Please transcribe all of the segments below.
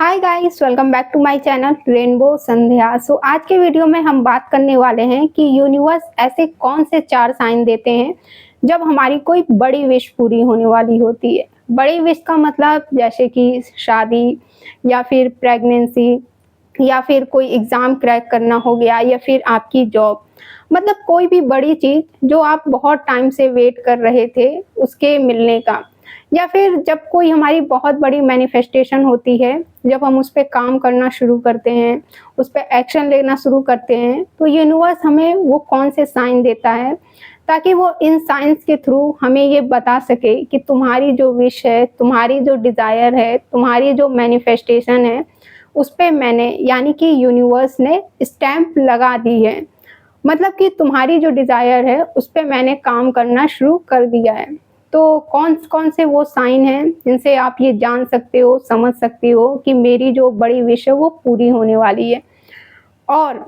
Hi guys, welcome back to my channel rainbow Sandhya. So आज के video में हम बात करने वाले हैं कि यूनिवर्स ऐसे कौन से 4 साइन देते हैं जब हमारी कोई बड़ी विश पूरी होने वाली होती है। बड़ी विश का मतलब जैसे कि शादी या फिर प्रेगनेंसी या फिर कोई एग्ज़ाम क्रैक करना हो गया या फिर आपकी जॉब। मतलब कोई भी बड़ी चीज़ जो आप बहुत टाइम से वेट कर रहे थे उसके मिलने का, या फिर जब कोई हमारी बहुत बड़ी मैनिफेस्टेशन होती है, जब हम उस पे काम करना शुरू करते हैं, उस पे एक्शन लेना शुरू करते हैं, तो यूनिवर्स हमें वो कौन से साइन देता है ताकि वो इन साइंस के थ्रू हमें ये बता सके कि तुम्हारी जो विश है, तुम्हारी जो डिज़ायर है, तुम्हारी जो मैनिफेस्टेशन है, उस पे मैंने यानी कि यूनिवर्स ने स्टैम्प लगा दी है। मतलब कि तुम्हारी जो डिज़ायर है उस पे मैंने काम करना शुरू कर दिया है। तो कौन-कौन से वो साइन हैं जिनसे आप ये जान सकते हो, समझ सकते हो कि मेरी जो बड़ी विश है वो पूरी होने वाली है। और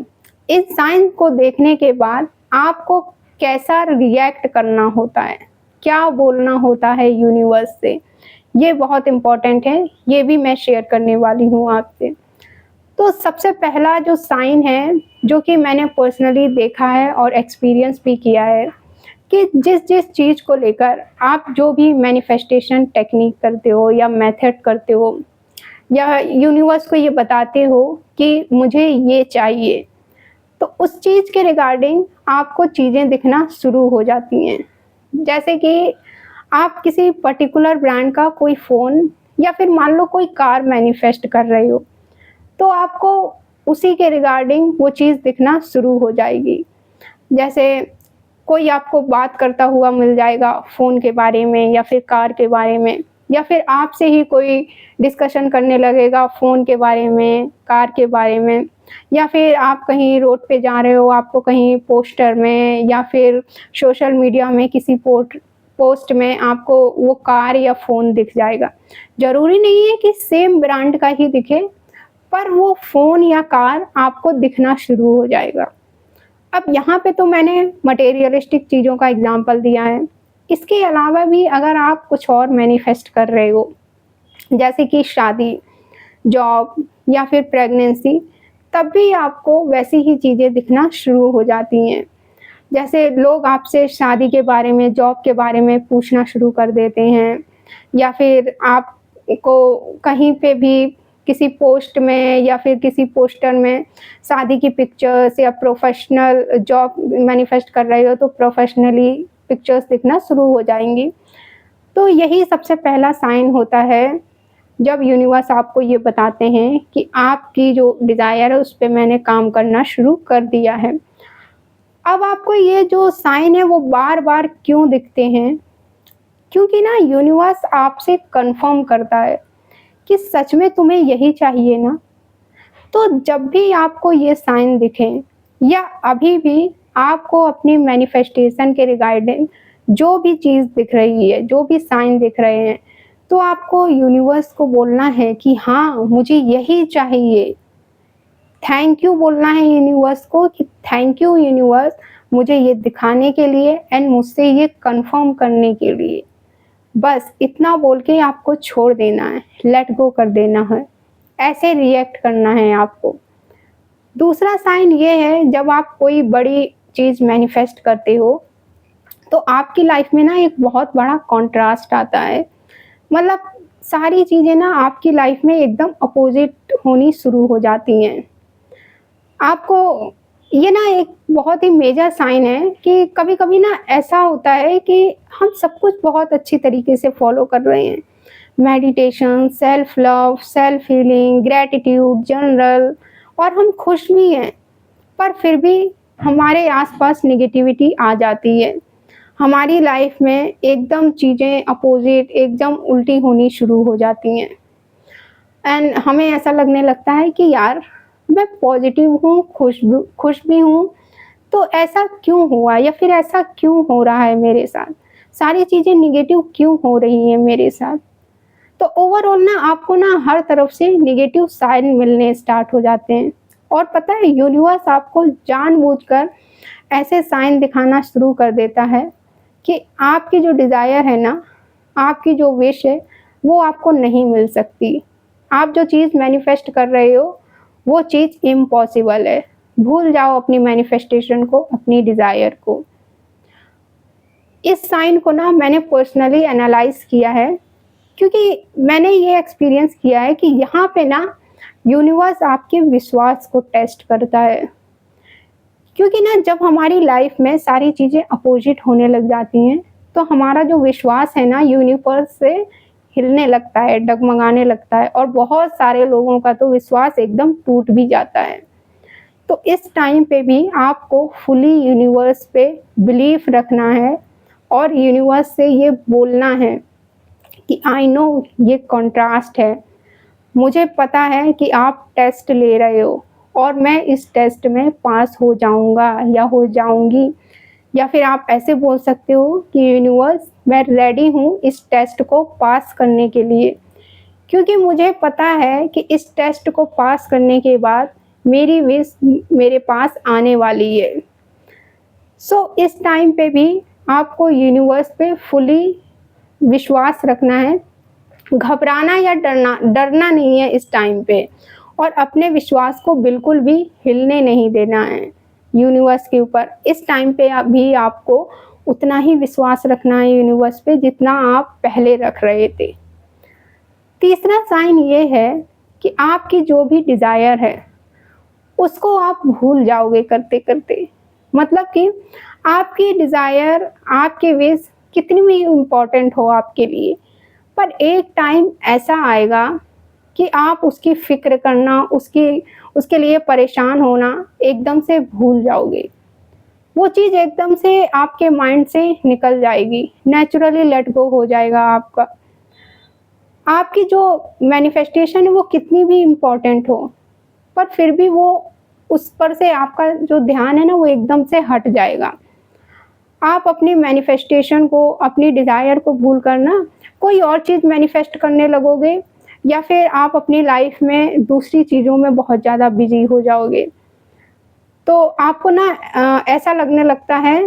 इस साइन को देखने के बाद आपको कैसा रिएक्ट करना होता है, क्या बोलना होता है यूनिवर्स से, ये बहुत इम्पोर्टेंट है। ये भी मैं शेयर करने वाली हूँ आपसे। तो सबसे पहला जो साइन है, जो कि मैंने पर्सनली देखा है और एक्सपीरियंस भी किया है, कि जिस चीज़ को लेकर आप जो भी मैनिफेस्टेशन टेक्निक करते हो या मेथड करते हो या यूनिवर्स को ये बताते हो कि मुझे ये चाहिए, तो उस चीज़ के रिगार्डिंग आपको चीज़ें दिखना शुरू हो जाती हैं। जैसे कि आप किसी पर्टिकुलर ब्रांड का कोई फ़ोन या फिर मान लो कोई कार मैनिफेस्ट कर रहे हो, तो आपको उसी के रिगार्डिंग वो चीज़ दिखना शुरू हो जाएगी। जैसे कोई आपको बात करता हुआ मिल जाएगा फ़ोन के बारे में या फिर कार के बारे में, या फिर आपसे ही कोई डिस्कशन करने लगेगा फ़ोन के बारे में, कार के बारे में, या फिर आप कहीं रोड पे जा रहे हो, आपको कहीं पोस्टर में या फिर सोशल मीडिया में किसी पोस्ट में आपको वो कार या फ़ोन दिख जाएगा। ज़रूरी नहीं है कि सेम ब्रांड का ही दिखे, पर वो फ़ोन या कार आपको दिखना शुरू हो जाएगा। अब यहाँ पे तो मैंने मटेरियलिस्टिक चीज़ों का एग्ज़ाम्पल दिया है। इसके अलावा भी अगर आप कुछ और मैनिफेस्ट कर रहे हो, जैसे कि शादी, जॉब या फिर प्रेगनेंसी, तब भी आपको वैसी ही चीज़ें दिखना शुरू हो जाती हैं। जैसे लोग आपसे शादी के बारे में, जॉब के बारे में पूछना शुरू कर देते हैं, या फिर आपको कहीं पे भी किसी पोस्ट में या फिर किसी पोस्टर में शादी की पिक्चर्स या प्रोफ़ेशनल जॉब मैनिफेस्ट कर रहे हो तो प्रोफ़ेशनली पिक्चर्स दिखना शुरू हो जाएँगी। तो यही सबसे पहला साइन होता है जब यूनिवर्स आपको ये बताते हैं कि आपकी जो डिज़ायर है उस पे मैंने काम करना शुरू कर दिया है। अब आपको ये जो साइन है वो बार-बार क्यों दिखते हैं? क्योंकि ना यूनिवर्स आपसे कन्फर्म करता है कि सच में तुम्हें यही चाहिए ना? तो जब भी आपको ये साइन दिखें या अभी भी आपको अपनी मैनिफेस्टेशन के रिगार्डिंग जो भी चीज़ दिख रही है, जो भी साइन दिख रहे हैं, तो आपको यूनिवर्स को बोलना है कि हाँ, मुझे यही चाहिए। थैंक यू बोलना है यूनिवर्स को कि थैंक यू यूनिवर्स, मुझे ये दिखाने के लिए एंड मुझसे ये कन्फर्म करने के लिए। बस इतना बोल के आपको छोड़ देना है, लेट गो कर देना है। ऐसे रिएक्ट करना है आपको। दूसरा साइन ये है, जब आप कोई बड़ी चीज़ मैनिफेस्ट करते हो, तो आपकी लाइफ में ना एक बहुत बड़ा कॉन्ट्रास्ट आता है। मतलब सारी चीज़ें ना आपकी लाइफ में एकदम अपोज़िट होनी शुरू हो जाती हैं। आपको ये ना एक बहुत ही मेजर साइन है कि कभी-कभी ना ऐसा होता है कि हम सब कुछ बहुत अच्छी तरीके से फ़ॉलो कर रहे हैं। Meditation, self love, self healing, gratitude, journal, और हम खुश भी हैं, पर फिर भी हमारे आस-पास नेगेटिविटी आ जाती है। हमारी लाइफ में एकदम चीज़ें अपोज़िट, एकदम उल्टी होनी शुरू हो जाती हैं। एंड हमें ऐसा लगने लगता है कि यार, मैं पॉज़िटिव हूँ, खुश भी हूँ, तो ऐसा क्यों हुआ या फिर ऐसा क्यों हो रहा है मेरे साथ? सारी चीज़ें नेगेटिव क्यों हो रही हैं मेरे साथ? तो ओवरऑल ना आपको ना हर तरफ से नेगेटिव साइन मिलने स्टार्ट हो जाते हैं, और पता है यूनिवर्स आपको जानबूझकर ऐसे साइन दिखाना शुरू कर देता है कि आपकी जो डिज़ायर है ना, आपकी जो विश है, वो आपको नहीं मिल सकती। आप जो चीज़ मैनिफेस्ट कर रहे हो वो चीज़ इम्पॉसिबल है। भूल जाओ अपनी मैनिफेस्टेशन को, अपनी डिज़ायर को। इस साइन को ना मैंने पर्सनली एनालाइज़ किया है, क्योंकि मैंने ये एक्सपीरियंस किया है कि यहाँ पे ना यूनिवर्स आपके विश्वास को टेस्ट करता है। क्योंकि ना जब हमारी लाइफ में सारी चीज़ें अपोजिट होने लग जाती हैं, तो हमारा जो विश्वास है ना यूनिवर्स से हिलने लगता है, डगमगाने लगता है, और बहुत सारे लोगों का तो विश्वास एकदम टूट भी जाता है। तो इस टाइम पे भी आपको फुली यूनिवर्स पे बिलीफ रखना है और यूनिवर्स से ये बोलना है कि आई नो ये कॉन्ट्रास्ट है, मुझे पता है कि आप टेस्ट ले रहे हो और मैं इस टेस्ट में पास हो जाऊंगा या हो जाऊंगी। या फिर आप ऐसे बोल सकते हो कि यूनिवर्स, मैं रेडी हूँ इस टेस्ट को पास करने के लिए, क्योंकि मुझे पता है कि इस टेस्ट को पास करने के बाद मेरी विश मेरे पास आने वाली है। सो इस टाइम पे भी आपको यूनिवर्स पे फुली विश्वास रखना है। घबराना या डरना नहीं है इस टाइम पे, और अपने विश्वास को बिल्कुल भी हिलने नहीं देना है यूनिवर्स के ऊपर। इस टाइम पे भी आपको उतना ही विश्वास रखना है यूनिवर्स पे जितना आप पहले रख रहे थे। तीसरा साइन ये है कि आपकी जो भी डिज़ायर है उसको आप भूल जाओगे करते करते। मतलब कि आपकी डिज़ायर, आपकी विश कितनी भी इम्पोर्टेंट हो आपके लिए, पर एक टाइम ऐसा आएगा कि आप उसकी फ़िक्र करना, उसके लिए परेशान होना एकदम से भूल जाओगे। वो चीज़ एकदम से आपके माइंड से निकल जाएगी, नेचुरली लेट गो हो जाएगा आपका। आपकी जो मैनिफेस्टेशन है वो कितनी भी इम्पोर्टेंट हो, पर फिर भी वो उस पर से आपका जो ध्यान है ना वो एकदम से हट जाएगा। आप अपनी मैनिफेस्टेशन को, अपनी डिज़ायर को भूल कर ना कोई और चीज़ मैनिफेस्ट करने लगोगे, या फिर आप अपनी लाइफ में दूसरी चीज़ों में बहुत ज़्यादा बिजी हो जाओगे। तो आपको ना ऐसा लगने लगता है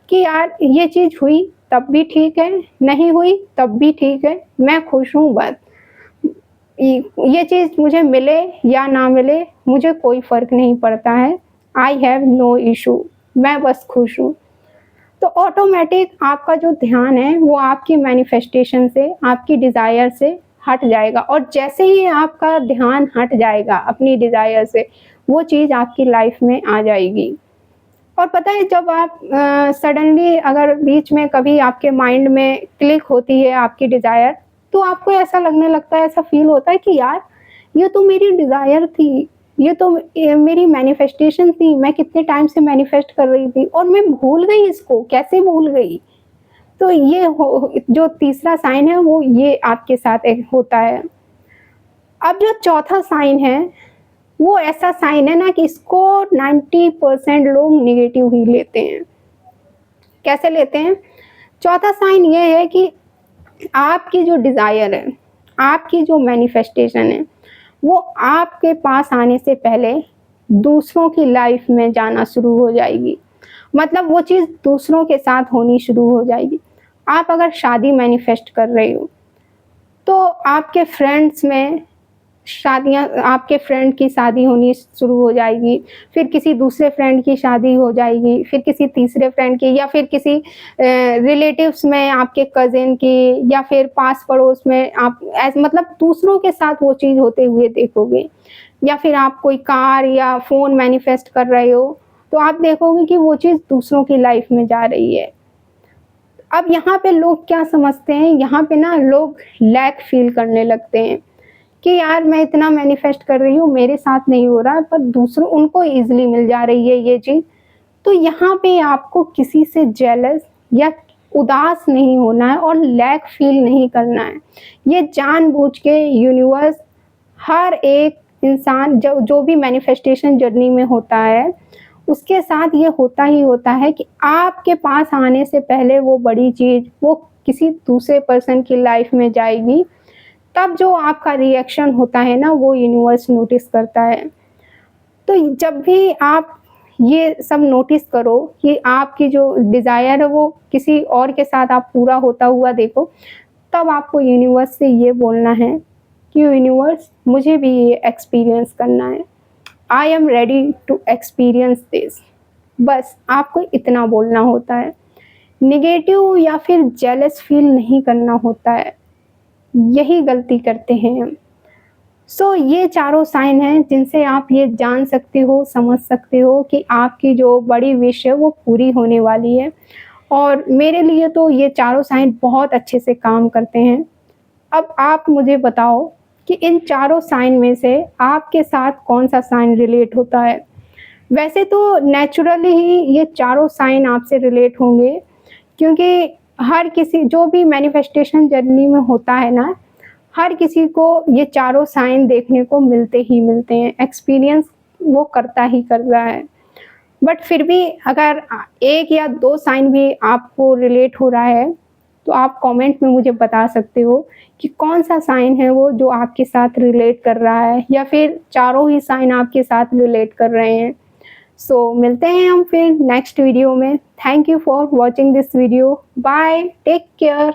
कि यार ये चीज़ हुई तब भी ठीक है, नहीं हुई तब भी ठीक है, मैं खुश हूँ बस। ये चीज़ मुझे मिले या ना मिले मुझे कोई फ़र्क नहीं पड़ता है। आई हैव नो इशू, मैं बस खुश हूँ। तो ऑटोमेटिक आपका जो ध्यान है वो आपकी मैनिफेस्टेशन से, आपकी डिज़ायर से हट जाएगा, और जैसे ही आपका ध्यान हट जाएगा अपनी डिज़ायर से, वो चीज़ आपकी लाइफ में आ जाएगी। और पता है, जब आप सडनली अगर बीच में कभी आपके माइंड में क्लिक होती है आपकी डिज़ायर, तो आपको ऐसा लगने लगता है, ऐसा फ़ील होता है कि यार ये तो मेरी डिज़ायर थी, ये तो मेरी मैनिफेस्टेशन थी, मैं कितने टाइम से मैनिफेस्ट कर रही थी और मैं भूल गई इसको, कैसे भूल गई? तो ये जो तीसरा साइन है वो ये आपके साथ एक होता है। अब जो चौथा साइन है वो ऐसा साइन है ना कि इसको 90% लोग नेगेटिव ही लेते हैं। कैसे लेते हैं? चौथा साइन ये है कि आपकी जो डिज़ायर है, आपकी जो मैनिफेस्टेशन है, वो आपके पास आने से पहले दूसरों की लाइफ में जाना शुरू हो जाएगी। मतलब वो चीज़ दूसरों के साथ होनी शुरू हो जाएगी। आप अगर शादी मैनिफेस्ट कर रहे हो, तो आपके फ्रेंड्स में शादियाँ, आपके फ्रेंड की शादी होनी शुरू हो जाएगी, फिर किसी दूसरे फ्रेंड की शादी हो जाएगी, फिर किसी तीसरे फ्रेंड की, या फिर किसी रिलेटिव्स में आपके कज़िन की, या फिर पास पड़ोस में आप मतलब दूसरों के साथ वो चीज़ होते हुए देखोगे। या फिर आप कोई कार या फ़ोन मैनिफेस्ट कर रहे हो, तो आप देखोगे कि वो चीज़ दूसरों की लाइफ में जा रही है। अब यहाँ पे लोग क्या समझते हैं, यहाँ पे ना लोग लैक फ़ील करने लगते हैं कि यार मैं इतना मैनिफेस्ट कर रही हूँ, मेरे साथ नहीं हो रहा, पर दूसरों उनको ईज़िली मिल जा रही है ये चीज़। तो यहाँ पे आपको किसी से जेलस या उदास नहीं होना है और लैक फ़ील नहीं करना है। ये जानबूझ के यूनिवर्स हर एक इंसान जो भी मैनिफेस्टेशन जर्नी में होता है, उसके साथ ये होता ही होता है कि आपके पास आने से पहले वो बड़ी चीज़ वो किसी दूसरे पर्सन की लाइफ में जाएगी। तब जो आपका रिएक्शन होता है ना वो यूनिवर्स नोटिस करता है। तो जब भी आप ये सब नोटिस करो कि आपकी जो डिज़ायर है वो किसी और के साथ आप पूरा होता हुआ देखो, तब आपको यूनिवर्स से ये बोलना है कि यूनिवर्स मुझे भी ये एक्सपीरियंस करना है, I am ready to experience this. बस आपको इतना बोलना होता है, निगेटिव या फिर जेलस फील नहीं करना होता है, यही गलती करते हैं हम। ये चारों साइन हैं जिनसे आप ये जान सकते हो, समझ सकते हो कि आपकी जो बड़ी विश है वो पूरी होने वाली है। और मेरे लिए तो ये चारों साइन बहुत अच्छे से काम करते हैं। अब आप मुझे बताओ कि इन चारों साइन में से आपके साथ कौन-सा साइन रिलेट होता है? वैसे तो नेचुरली ही ये चारों साइन आपसे रिलेट होंगे, क्योंकि हर किसी जो भी मैनिफेस्टेशन जर्नी में होता है ना, हर किसी को ये चारों साइन देखने को मिलते ही मिलते हैं, एक्सपीरियंस वो करता ही कर रहा है। बट फिर भी अगर 1 या 2 साइन भी आपको रिलेट हो रहा है, तो आप कमेंट में मुझे बता सकते हो कि कौन-सा साइन है वो जो आपके साथ रिलेट कर रहा है, या फिर चारों ही साइन आपके साथ रिलेट कर रहे हैं। मिलते हैं हम फिर नेक्स्ट वीडियो में। Thank you for watching this video. Bye, take care.